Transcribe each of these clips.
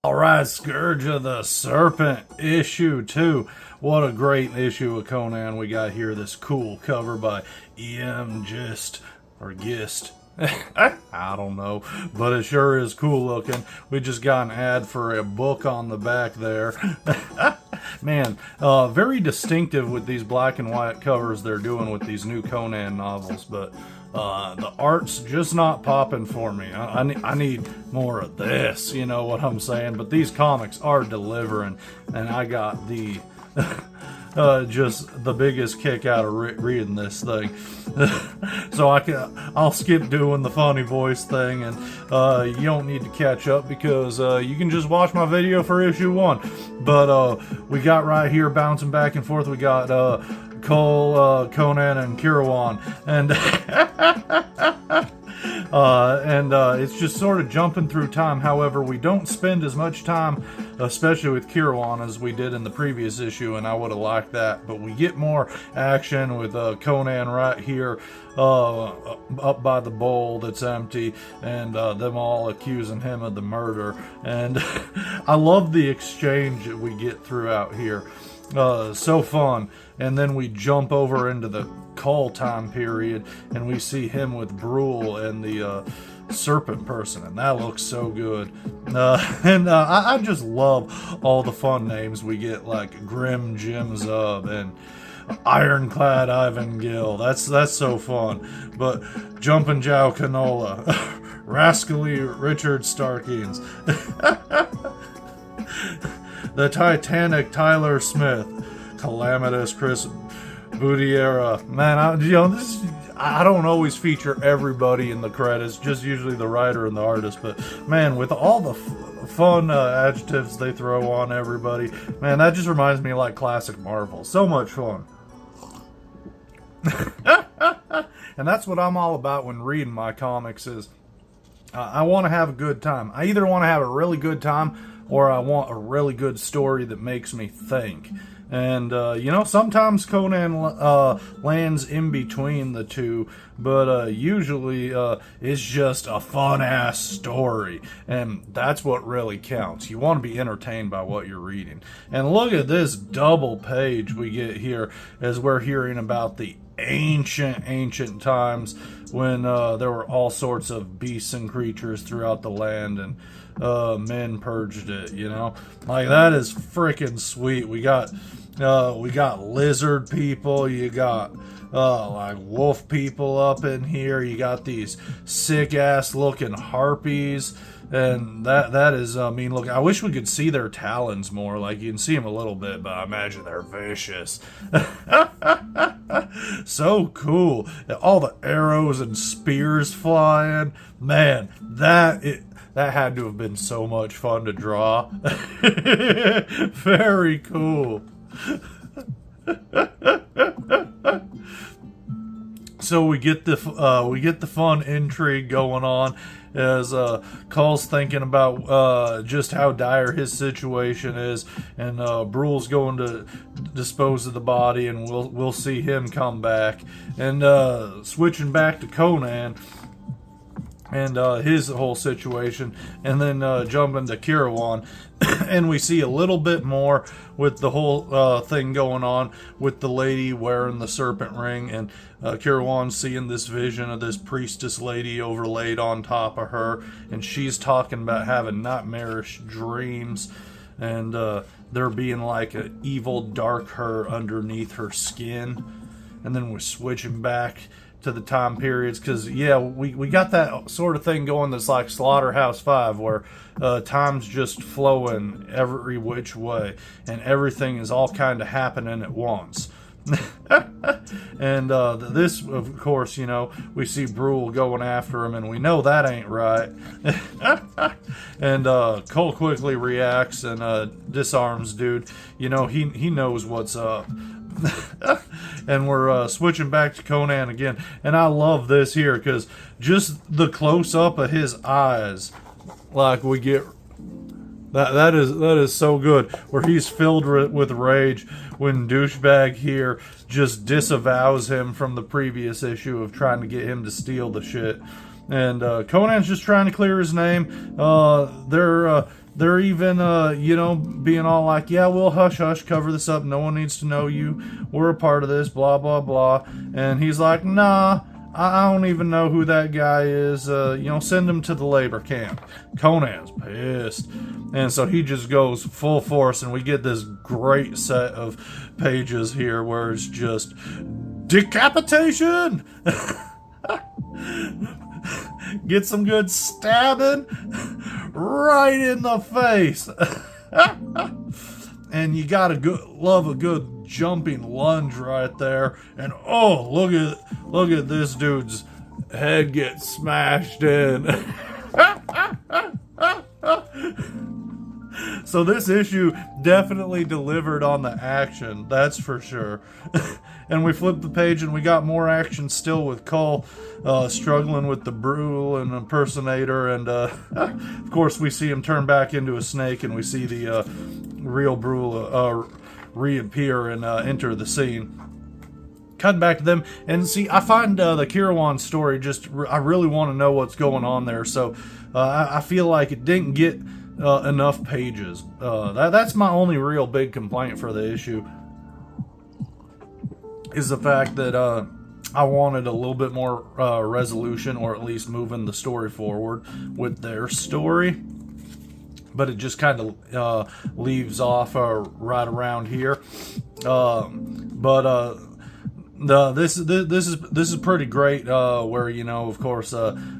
Alright, Scourge of the Serpent, issue 2. What a great issue of Conan we got here. This cool cover by E.M. Gist, or Gist. I don't know, but it sure is cool looking. We just got an ad for a book on the back there. Man, very distinctive with these black and white covers they're doing with these new Conan novels, but the art's just not popping for me. I need more of this, you know what I'm saying? But these comics are delivering, and I got the just the biggest kick out of reading this thing. So I'll skip doing the funny voice thing, and you don't need to catch up because you can just watch my video for issue 1. But we got right here bouncing back and forth. We got Cole, Conan, and Kirawan, and it's just sort of jumping through time. However, we don't spend as much time, especially with Kirawan, as we did in the previous issue, and I would have liked that. But we get more action with Conan right here up by the bowl that's empty, and them all accusing him of the murder. And I love the exchange that we get throughout here. So fun. And then we jump over into the call time period, and we see him with Brule and the Serpent person, and that looks so good. I just love all the fun names we get, like Grim Jim Zub and Ironclad Ivan Gill. That's so fun. But Jumpin' Jow Canola, Rascally Richard Starkins, the Titanic Tyler Smith, Calamitous Chris Boudiera. Man, I don't always feature everybody in the credits, just usually the writer and the artist. But man, with all the fun adjectives they throw on everybody, man, that just reminds me of like classic Marvel. So much fun. And that's what I'm all about when reading my comics is I want to have a good time. I either want to have a really good time or I want a really good story that makes me think. And, you know, sometimes Conan lands in between the two, but usually it's just a fun-ass story. And that's what really counts. You want to be entertained by what you're reading. And look at this double page we get here as we're hearing about the ancient times when there were all sorts of beasts and creatures throughout the land, and men purged it, you know? Like, that is freaking sweet. We got lizard people, you got like wolf people up in here, you got these sick ass looking harpies, and that is mean looking. I wish we could see their talons more. Like, you can see them a little bit, but I imagine they're vicious. So cool. All the arrows and spears flying, man, that had to have been so much fun to draw. Very cool. So we get the fun intrigue going on as Cull's thinking about just how dire his situation is, and Brule's going to dispose of the body, and we'll see him come back. And switching back to Conan and his whole situation, and then jumping to Kirawan, and we see a little bit more with the whole thing going on with the lady wearing the serpent ring, and Kirawan seeing this vision of this priestess lady overlaid on top of her, and she's talking about having nightmarish dreams, and there being like an evil dark her underneath her skin. And then we're switching back to the time periods, because yeah, we got that sort of thing going that's like Slaughterhouse-5, where time's just flowing every which way, and everything is all kind of happening at once. And this, of course, you know, we see Brule going after him, and we know that ain't right. And Cole quickly reacts and disarms dude. You know, he knows what's up. And we're switching back to Conan again, and I love this here because just the close-up of his eyes, like we get that is so good, where he's filled with rage when douchebag here just disavows him from the previous issue of trying to get him to steal the shit. And Conan's just trying to clear his name. They're they're even, being all like, yeah, we'll hush hush, cover this up. No one needs to know you. We're a part of this, blah, blah, blah. And he's like, nah, I don't even know who that guy is. Send him to the labor camp. Conan's pissed. And so he just goes full force, and we get this great set of pages here where it's just decapitation. Get some good stabbing right in the face. And you gotta love a good jumping lunge right there. And oh, look at this dude's head get smashed in. So this issue definitely delivered on the action, that's for sure. And we flipped the page and we got more action still with Cole struggling with the Brule and impersonator. And of course we see him turn back into a snake, and we see the real Brule reappear and enter the scene. Cut back to them, and see, I find the Kirawan story I really want to know what's going on there. So I feel like it didn't get enough pages. That's my only real big complaint for the issue, is the fact that I wanted a little bit more resolution, or at least moving the story forward with their story. But it just kind of leaves off right around here. This is pretty great. Where, of course,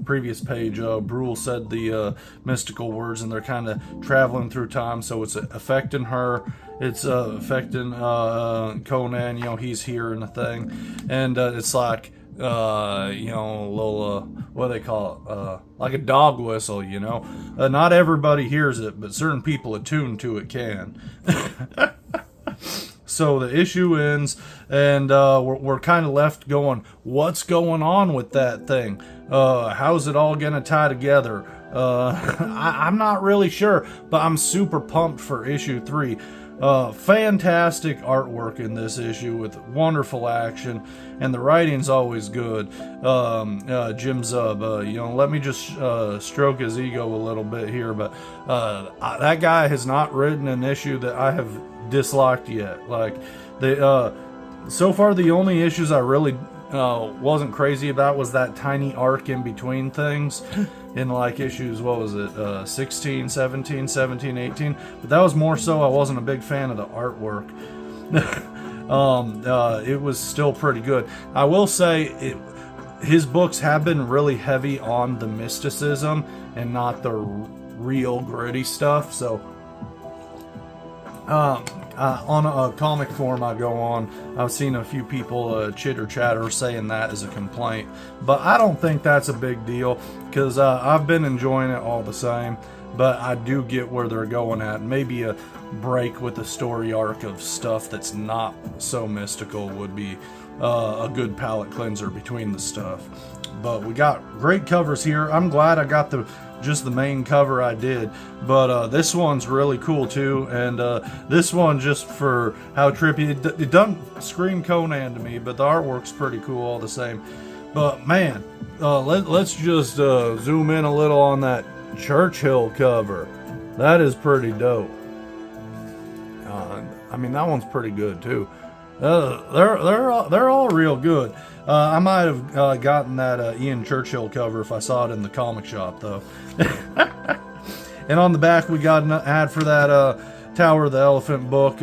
previous page, Brule said the mystical words, and they're kind of traveling through time, so it's affecting her. It's affecting Conan. He's hearing the thing, and it's like a little what do they call it? Like a dog whistle. Not everybody hears it, but certain people attuned to it can. So the issue ends, and we're kind of left going, what's going on with that thing? How's it all going to tie together? I'm not really sure, but I'm super pumped for issue 3. Fantastic artwork in this issue with wonderful action, and the writing's always good. Jim Zub, let me just stroke his ego a little bit here, but that guy has not written an issue that I have disliked yet. Like, so far the only issues I really wasn't crazy about was that tiny arc in between things in like issues, what was it, 16, 17, 17, 18, but that was more so I wasn't a big fan of the artwork. It was still pretty good. I will say his books have been really heavy on the mysticism and not the real gritty stuff. So on a comic forum I go on, I've seen a few people chitter chatter saying that as a complaint, but I don't think that's a big deal, because I've been enjoying it all the same. But I do get where they're going at. Maybe a break with the story arc of stuff that's not so mystical would be a good palate cleanser between the stuff. But we got great covers here. I'm glad I got just the main cover I did, but this one's really cool too, and this one, just for how trippy it doesn't scream Conan to me, but the artwork's pretty cool all the same. But man, let's just zoom in a little on that Churchill cover. That is pretty dope. I mean, that one's pretty good too. They're all real good. I might have gotten that Ian Churchill cover if I saw it in the comic shop, though. And on the back, we got an ad for that Tower of the Elephant book.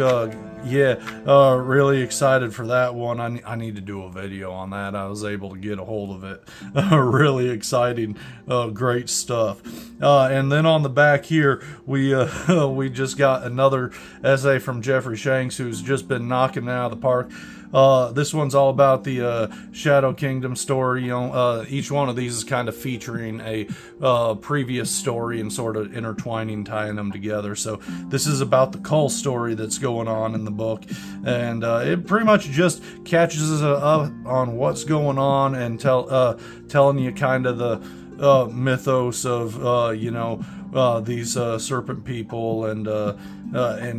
Really excited for that one. I need to do a video on that. I was able to get a hold of it. Really exciting, great stuff. And then on the back here, we just got another essay from Jeffrey Shanks, who's just been knocking it out of the park. This one's all about the Shadow Kingdom story. Each one of these is kind of featuring a previous story and sort of intertwining, tying them together. So this is about the Cull story that's going on in the book, and it pretty much just catches us up on what's going on and telling you kind of the mythos of these Serpent people, and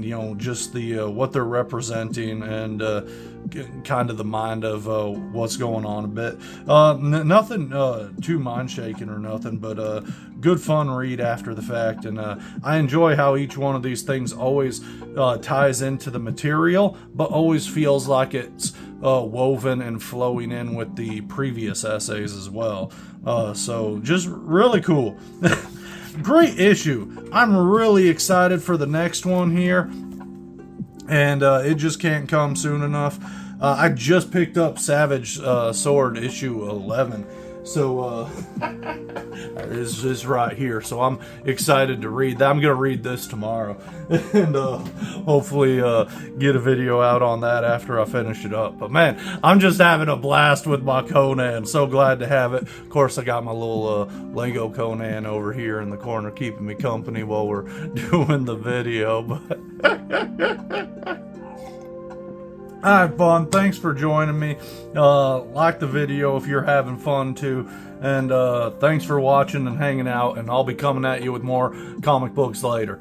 you know, just the what they're representing, and kind of the mind of what's going on a bit. Nothing too mind shaking or nothing, but good fun read after the fact. And I enjoy how each one of these things always ties into the material, but always feels like it's woven and flowing in with the previous essays as well. So just really cool. Great issue. I'm really excited for the next one here, and it just can't come soon enough. I just picked up Savage Sword issue 11, so it's right here. So I'm excited to read that. I'm gonna read this tomorrow, and hopefully get a video out on that after I finish it up. But man, I'm just having a blast with my Conan. So glad to have it. Of course, I got my little Lego Conan over here in the corner keeping me company while we're doing the video. But alright, fun. Thanks for joining me. Like the video if you're having fun too. And thanks for watching and hanging out. And I'll be coming at you with more comic books later.